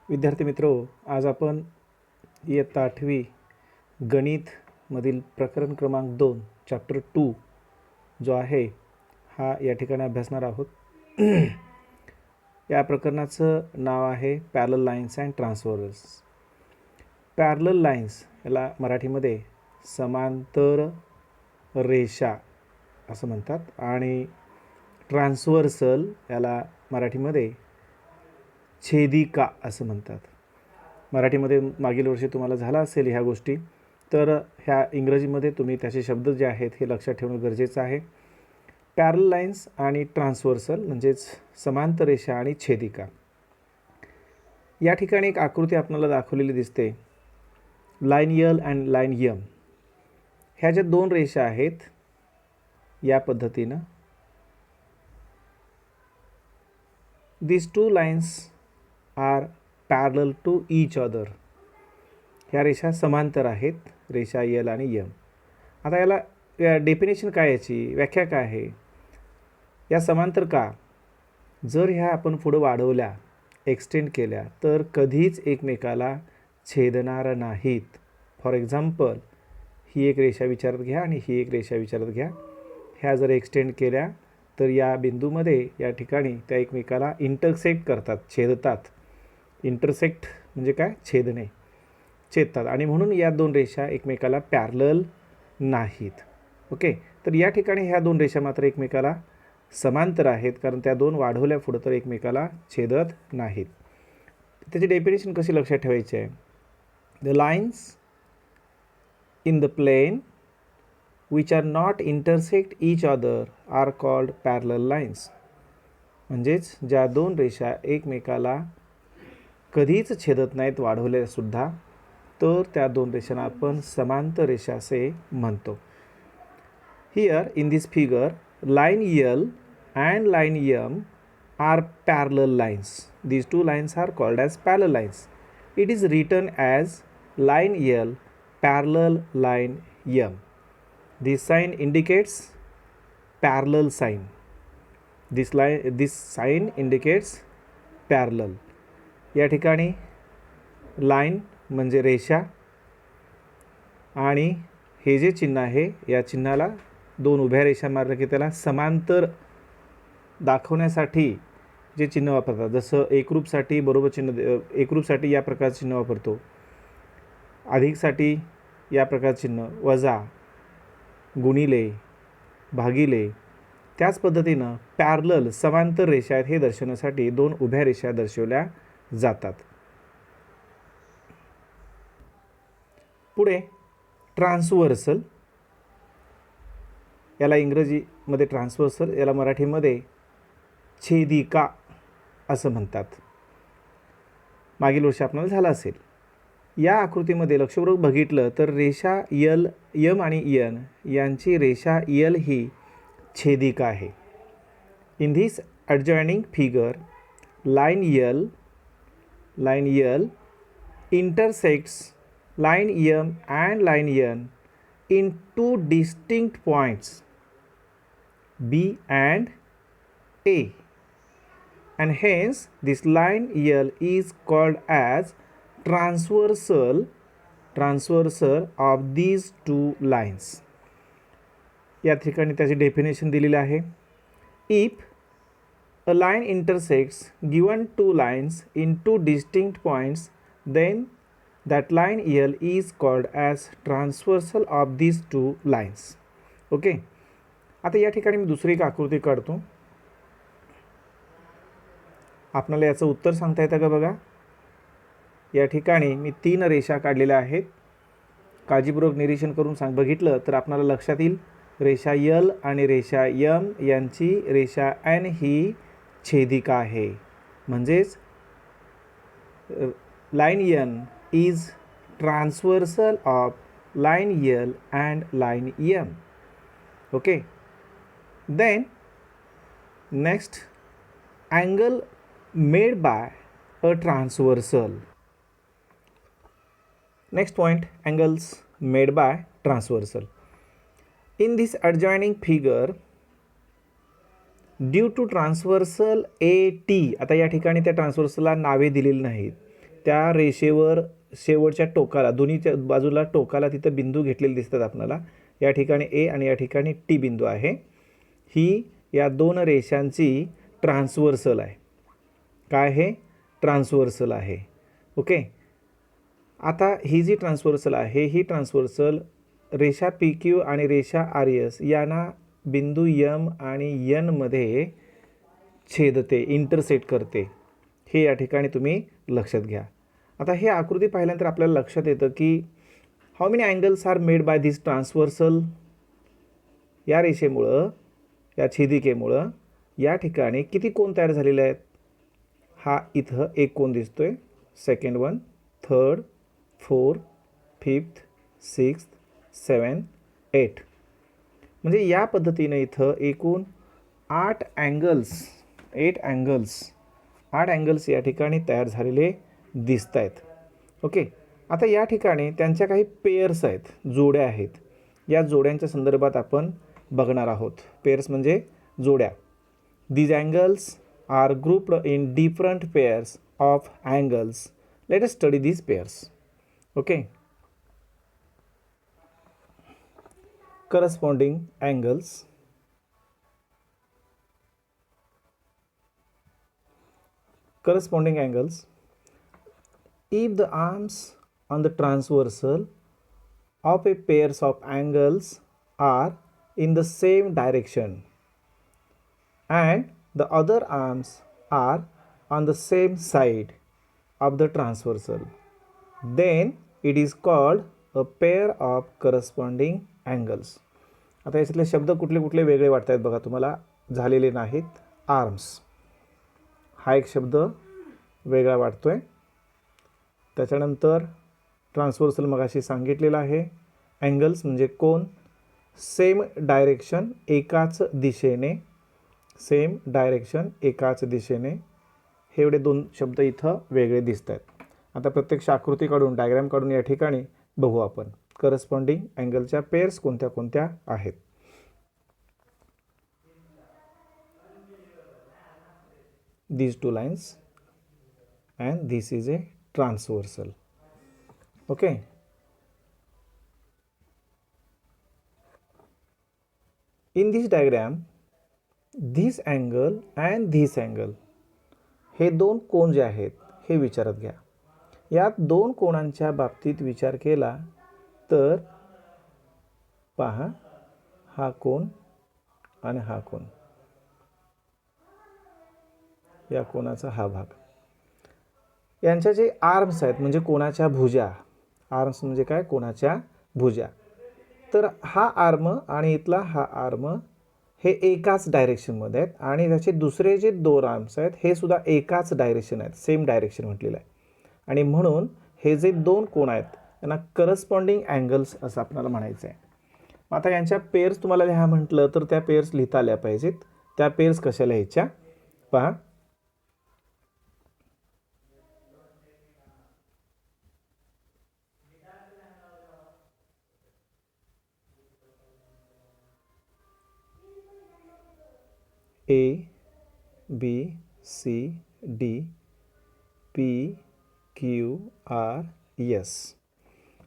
विद्यार्थी मित्रो, आज आपण इयत्ता 8वी गणितमधील प्रकरण क्रमांक 2 चॅप्टर 2 जो आहे हा या ठिकाणी अभ्यासणार आहोत. या प्रकरणाचं नाव आहे parallel lines and transverse. Parallel lines याला मराठीमध्ये समांतर रेषा असं म्हणतात आणि ट्रान्सव्हर्सल याला मराठीमध्ये छेदिका असं म्हणतात. मराठीमध्ये मागील वर्षी तुम्हाला झाला असेल ह्या गोष्टी, तर ह्या इंग्रजीमध्ये तुम्ही त्याचे शब्द जे आहेत हे लक्षात ठेवणं गरजेचं आहे. पॅरलल लाईन्स आणि ट्रान्सव्हर्सल म्हणजेच समांतर रेषा आणि छेदिका. या ठिकाणी एक आकृती आपल्याला दाखवलेली दिसते, line L and line M. ह्या ज्या दोन रेषा आहेत या पद्धतीनं these two lines are parallel to each other. ह्या रेषा समांतर आहेत, रेषा यल आणि यम. आता याला डेफिनेशन काय, याची व्याख्या काय आहे? या समांतर का, जर ह्या आपण पुढं वाढवल्या, एक्सटेंड केल्या तर कधीच एकमेकाला छेदणार नाहीत. फॉर एक्झाम्पल, ही एक रेषा विचारात घ्या आणि ही एक रेषा विचारात घ्या. ह्या जर एक्सटेंड केल्या तर या बिंदूमध्ये या ठिकाणी त्या एकमेकाला इंटरसेक्ट करतात, छेदतात. इंटरसेक्ट म्हणजे काय? छेदणे, छेदतात. आणि म्हणून या दोन रेषा एकमेकाला पॅरलल नाहीत. ओके, तर या ठिकाणी ह्या दोन रेषा मात्र एकमेकाला समांतर आहेत, कारण त्या दोन वाढवल्या पुढं तर एकमेकाला छेदत नाहीत. त्याची डेफिनेशन कशी लक्षात ठेवायची आहे? The lines in the plane which are not intersect each other are called parallel lines. म्हणजेच ज्या दोन रेषा एकमेकाला कधीच छेदत नाहीत वाढवल्या सुद्धा, तर त्या दोन रेषांना आपण समांतर रेषा असे म्हणतो. Here in this figure, line L and line M are parallel lines. these two lines are called as parallel lines. It is written as line L parallel line M. This sign indicates parallel sign. This sign indicates parallel. या ठिकाणी line म्हणजे रेषा आणि हे जे चिन्ह आहे या चिन्हाला दोन उभ्या रेषा मारलं की त्याला समांतर दाखवण्यासाठी जे चिन्ह वापरतात, जसं एकरूपसाठी बरोबर चिन्ह, एकरूपसाठी या प्रकारचं चिन्ह वापरतो, अधिकसाठी या प्रकारचं चिन्ह, वजा, गुणिले, भागिले. त्याच पद्धतीनं पॅरलल समांतर रेषा आहेत हे दर्शवण्यासाठी दोन उभ्या रेषा दर्शवल्या जातात. पुढे ट्रान्सव्हर्सल, याला इंग्रजीमध्ये ट्रान्सव्हर्सल, याला मराठीमध्ये छेदिका असं म्हणतात. मागील वर्षी आपल्याला झाला असेल. या आकृतीमध्ये लक्षपूर्वक बघितलं तर रेषा यल, यम आणि यन यांची रेषा यल ही छेदिका आहे. In this adjoining figure, line L intersects line M and line N in two distinct points B and A, and hence this line L is called as transversal of these two lines. या ठिकाणी त्याची definition दिलेली आहे. If a line intersects given two lines in two distinct points, then that line L is called as transversal of these two lines. Okay, आता या ठिकाणी मी दुसरी एक आकृती काढतो. आपल्याला याचं उत्तर सांगता येतं का बघा. या ठिकाणी मी 3 रेषा काढलेल्या आहेत. काळजीपूर्वक निरीक्षण करून बघितलं तर आपल्याला लक्षात येईल, रेषा यल आणि रेषा यम यांची रेषा एन ही छेदिका आहे. म्हणजेच line N is transversal of line L and line M. Okay, then next, angle made by a transversal. Next point, angles made by transversal. In this adjoining figure, due to transversal AT, आता या ठिकाणी त्या ट्रान्सव्हर्सलला नावे दिलेली नाहीत, त्या रेषेवर शेवटच्या टोकाला, दोन्हीच्या बाजूला टोकाला तिथं बिंदू घेतलेले दिसतात आपल्याला. या ठिकाणी ए आणि या ठिकाणी टी बिंदू आहे. ही या दोन रेषांची ट्रान्सव्हर्सल आहे. काय आहे? ट्रान्सव्हर्सल आहे. ओके. आता ही जी ट्रान्सव्हर्सल आहे, ही ट्रान्सव्हर्सल रेषा पी क्यू आणि रेषा आर एस यांना बिंदू यम आणि यनमध्ये छेदते, इंटरसेक्ट करते. हे या ठिकाणी तुम्ही लक्षात घ्या. आता हे आकृती पाहिल्यानंतर आपल्याला लक्षात येतं की how many angles are made by this transversal. या रेषेमुळं, या छेदिकेमुळं या ठिकाणी किती कोन तयार झालेले आहेत? हा इथं एक कोन दिसतोय, second one, third, fourth, fifth, sixth, 7, 8. म्हणजे या पद्धतीने इथं एकूण 8 अँगल्स या ठिकाणी तयार झालेले दिसत आहेत. ओके. आता या ठिकाणी त्यांच्या काही पेयर्स आहेत, जोड्या आहेत. या जोड्यांच्या संदर्भात आपण बघणार आहोत. पेयर्स म्हणजे जोड्या. These angles are grouped in different pairs of angles. Let us study these pairs. Okay. Corresponding angles. Corresponding angles. If the arms on the transversal of a pairs of angles are in the same direction and the other arms are on the same side of the transversal, then it is called a pair of corresponding angles. आता याच्यातले शब्द कुठले कुठले वेगळे वाटत आहेत बघा तुम्हाला, झालेले नाहीत. आर्म्स हा एक शब्द वेगळा वाटतोय. त्याच्यानंतर ट्रान्सव्हर्सल मगाशी सांगितलेलं आहे. अँगल्स म्हणजे कोन. सेम डायरेक्शन एकाच दिशेने, सेम डायरेक्शन एकाच दिशेने. हे एवढे दोन शब्द इथं वेगळे दिसत आहेत. आता प्रत्यक्ष आकृती काढून, डायग्राम काढून या ठिकाणी बघू आपण करस्पॉन्डिंग अँगलच्या पेयर्स कोणत्या कोणत्या आहेत. These two lines and this is a transversal. Okay. In this diagram, this angle and this angle हे दोन कोन जे आहेत हे विचारात घ्या. यात दोन कोणांच्या बाबतीत विचार केला तर पहा, हा कोन आणि हा कोन, या कोणाचा हा भाग, यांच्या जे आर्म्स आहेत म्हणजे कोणाच्या भुजा. आर्म्स म्हणजे काय? कोणाच्या भुजा. तर हा आर्म आणि इथला हा आर्म हे एकाच डायरेक्शनमध्ये आहेत आणि त्याचे दुसरे जे दोन आर्म्स आहेत हे सुद्धा एकाच डायरेक्शन आहेत, सेम डायरेक्शन म्हटलेलं आहे. आणि म्हणून हे जे दोन कोण आहेत त्यांना करस्पॉन्डिंग अँगल्स असं आपल्याला म्हणायचं आहे. आता यांच्या पेयर्स तुम्हाला लिहा म्हटलं तर त्या पेयर्स लिहिता आल्या पाहिजेत. त्या पेयर्स कशा लिहायच्या पहा. A, B, C, D, P, Q, R, S.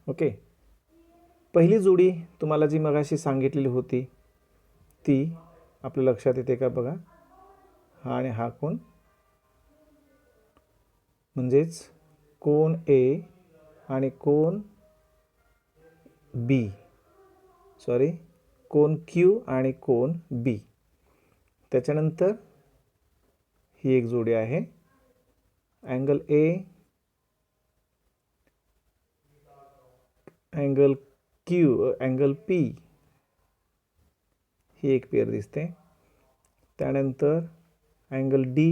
Okay. पहिली जोडी तुम्हाला जी मगाशी सांगितलेली होती ती आपल्या लक्षात येते का बघा. हा आणि हा कोन म्हणजेच कोन A आणि कोन B, सॉरी कोन Q आणि कोन B. त्याच्यानंतर ही एक जोडी आहे angle A, angle Q, angle P, ही एक पेयर दिसते. त्यानंतर अँगल D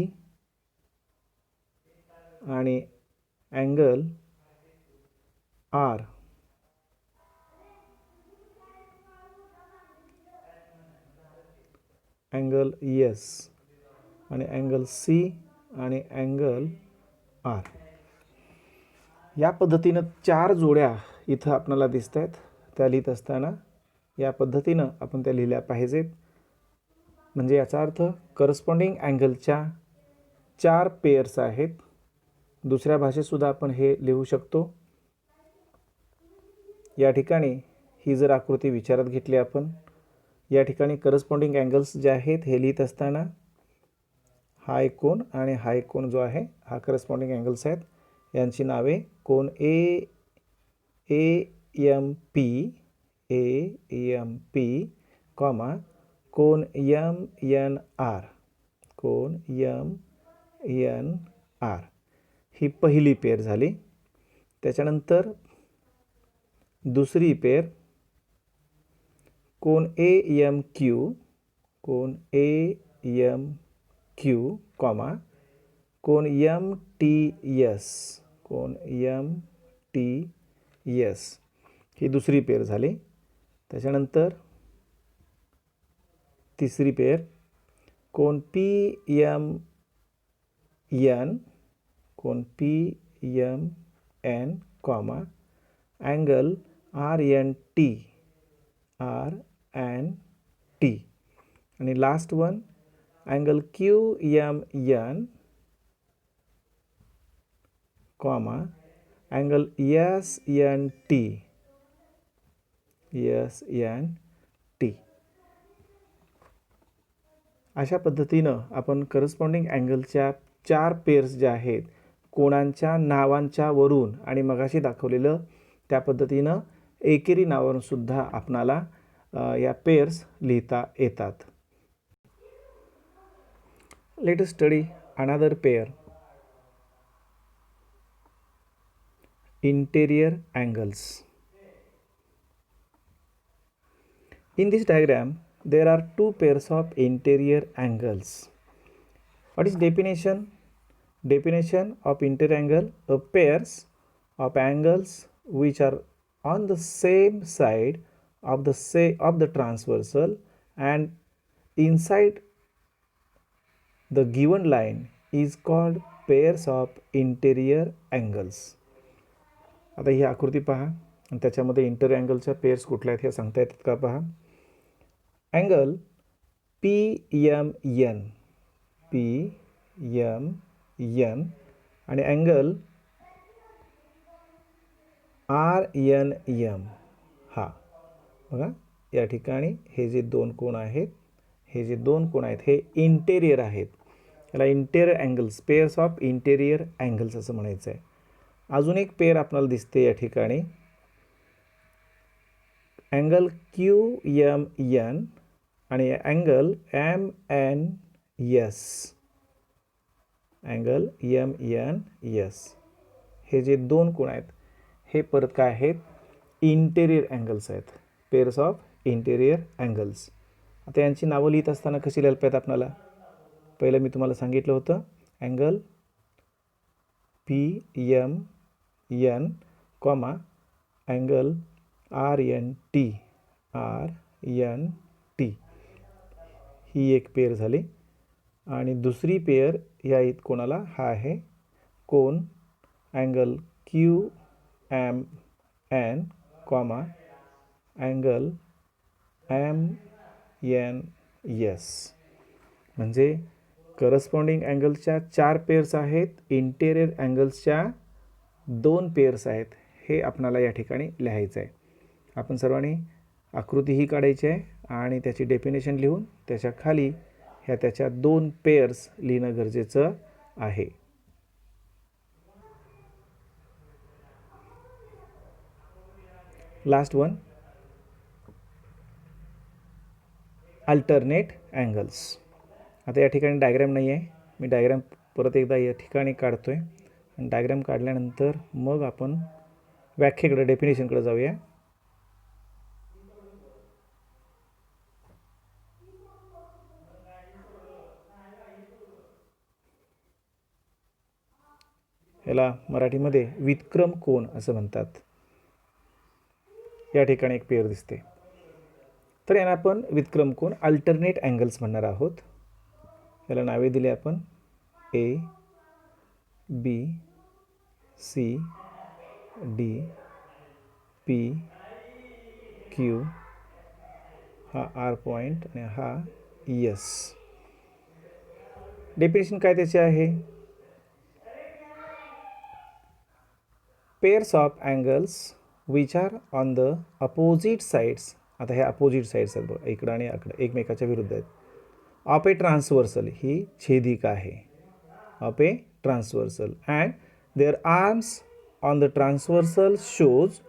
आणि अँगल R. अँगल S आणि अँगल C आणि अँगल R. या पद्धतीनं चार जोड्या इथं आपल्याला दिसत आहेत. त्या लिहित असताना या पद्धतीनं आपण त्या लिहिल्या पाहिजेत. म्हणजे याचा अर्थ करस्पॉन्डिंग अँगलच्या चार पेयर्स आहेत. दुसऱ्या भाषेतसुद्धा आपण हे लिहू शकतो. या ठिकाणी ही जर आकृती विचारात घेतली आपण, या ठिकाणी करस्पॉन्डिंग अँगल्स जे आहेत हे लिहित असताना हा एक कोन आणि हा एक कोन जो आहे हा करस्पॉन्डिंग अँगल्स आहेत. यांची नावे कोन AMP कॉमा कोन MNR कोन MNR ही पहिली पेर झाली. त्याच्यानंतर दुसरी पेर कोन AMQ कॉमा कोन MTS ही दुसरी पेर झाली. त्याच्यानंतर तिसरी पेर कोन PMN कॉमा अँगल RNT आणि last one angle QMN comma angle SNT. अशा पद्धतीनं आपण करस्पॉन्डिंग अँगलच्या 4 पेर्स ज्या आहेत कोणांच्या नावांच्या वरून आणि मगाशी दाखवलेलं त्या पद्धतीनं एकेरी नावावरून सुद्धा आपणाला या पेर्स लिहिता येतात. Late us study another pair, interior angles. In this diagram there are two pairs of interior angles. What is definition? Definition of interior angle: a pairs of angles which are on the same side of the transversal and inside the given line is called pairs of interior angles. आता ही आकृती पहा आणि त्याच्यामध्ये interior अँगलच्या pairs कुठल्या आहेत हे सांगता येतात का पहा. अँगल PMN आणि अँगल RNM. हा बघा या ठिकाणी हे जे दोन कोन आहेत हे इंटेरियर आहेत. याला interior angles, pairs of interior angles असं म्हणायचं आहे. अजून एक पेअर आपल्याला दिसते या ठिकाणी अँगल QMN आणि अँगल MNS. हे जे दोन कोन आहेत हे परत काय आहेत, इंटेरियर अँगल्स आहेत, पेअर्स ऑफ इंटेरियर अँगल्स. आता यांची नावं लिहित असताना कशी लिहायला पाहिजेत आपल्याला. पहिलं मी तुम्हाला सांगितलं होतं angle PMN comma angle RNT ही एक पेअर झाली. आणि दुसरी पेअर या कोणाला हा आहे कोन angle QMN comma angle MNS. म्हणजे करस्पॉन्डिंग अँगलच्या 4 पेअर्स आहेत, इंटेरियर अँगल्सच्या 2 पेअर्स आहेत. हे आपणाला या ठिकाणी लिहायचं आहे. आपण सर्वांनी आकृतीही काढायची आहे आणि त्याची डेफिनेशन लिहून त्याच्या खाली त्याच्या 2 पेअर्स लिहिणं गरजेचं आहे. Last one, alternate angles. आता या ठिकाणी डायग्राम नाही आहे, मी डायग्राम परत एकदा या ठिकाणी काढतो आहे आणि डायग्राम काढल्यानंतर मग आपण व्याख्येकडे, डेफिनेशनकडे जाऊया. याला मराठीमध्ये वितक्रम कोन असं म्हणतात. या ठिकाणी एक पेअर दिसते, तर यांना आपण वितक्रम कोन अल्टरनेट अँगल्स म्हणणार आहोत. याला नावे दिले आपण A, B, C, D, P, Q, हा R पॉइंट आणि हा S. डेफिनेशन काय त्याचे आहे, pairs of angles which are on the opposite sides. आता हे अपोजिट साईड्स आहेत बघा, इकडं आणि इकडं एकमेकाच्या विरुद्ध आहेत. ऑफ ए ट्रान्सवर्सल, ही छेदिका आहे of a transversal, and their arms on the transversal shows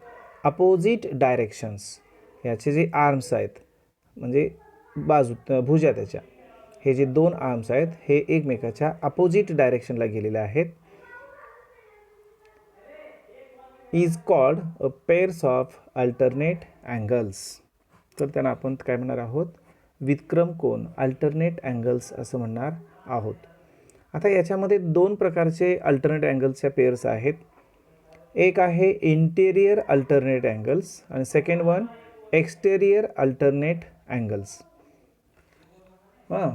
opposite directions. ह्याचे जे आर्म्स आहेत म्हणजे बाजू भुजा त्याच्या, हे जे दोन आर्म्स आहेत हे एकमेकाच्या अपोजिट डायरेक्शनला गेलेले आहेत. Is called a pairs of alternate angles. तर त्यांना आपण काय म्हणणार आहोत, व्युत्क्रम कोन, अल्टरनेट अँगल्स असं म्हणणार आहोत. आता याच्यामध्ये दोन प्रकारचे अल्टरनेट अँगल्सच्या पेअर्स आहेत. एक आहे इंटेरियर अल्टरनेट अँगल्स आणि second one exterior alternate angles. हां,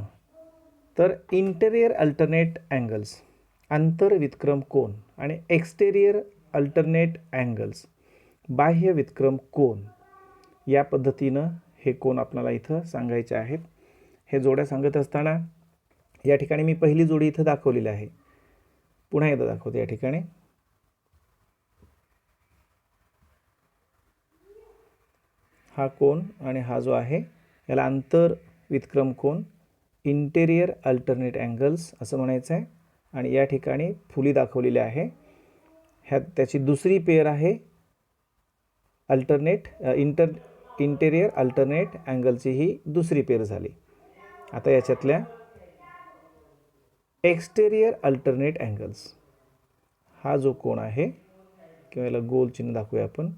तर इंटेरियर अल्टरनेट अँगल्स आंतरव्युत्क्रम कोन आणि एक्सटेरियर अल्टरनेट अँगल्स बाह्य व्युत्क्रम कोन, या पद्धतीनं हे कोन आपल्याला इथं सांगायचे आहेत. हे जोड्या सांगत असताना या ठिकाणी मी पहिली जोडी इथं दाखवलेली आहे, पुन्हा एकदा दाखवते. या ठिकाणी हा कोन आणि हा जो आहे याला आंतरव्युत्क्रम कोन, इंटेरियर अल्टरनेट अँगल्स असं म्हणायचं आहे. आणि या ठिकाणी फुली दाखवलेली आहे, ह्यात त्याची दुसरी पेअर आहे अल्टरनेट इंटेरियर अल्टरनेट अँगलची ही दुसरी पेअर झाली. आता याच्यातल्या एक्सटेरियर अल्टरनेट अँगल्स हा जो कोन आहे, किंवा याला गोल चिन्ह दाखवूया आपण,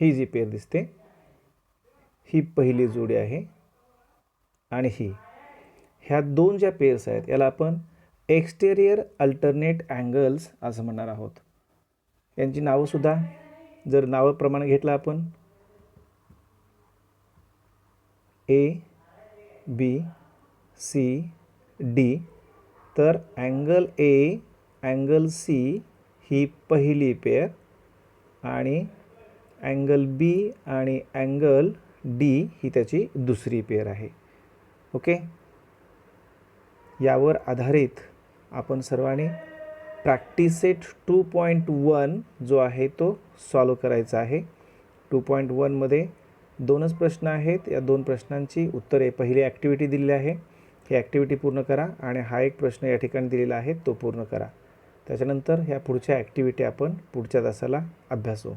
ही जी पेअर दिसते ही पहिली जोडी आहे आणि ह्या दोन ज्या पेअर्स आहेत याला आपण एक्सटेरियर अल्टरनेट अँगल्स असं म्हणणार आहोत. यांची नावंसुद्धा जर नावाप्रमाणे घेतलं आपण ए बी सी डी, तर अँगल ए अँगल सी ही पहिली पेअर आणि अँगल बी आणि अँगल डी ही त्याची दुसरी पेअर आहे. ओके, यावर आधारित आपण सर्वांनी प्रॅक्टिस सेट 2.1 जो आहे तो सॉल्व करायचा आहे. 2.1 मध्ये दोनच प्रश्न आहेत. या दोन प्रश्नांची उत्तरे पहिली ॲक्टिव्हिटी दिलेली आहे, ही ॲक्टिव्हिटी पूर्ण करा आणि हा एक प्रश्न या ठिकाणी दिलेला आहे तो पूर्ण करा. त्याच्यानंतर ह्या पुढच्या ॲक्टिव्हिटी आपण पुढच्या तासाला अभ्यासू.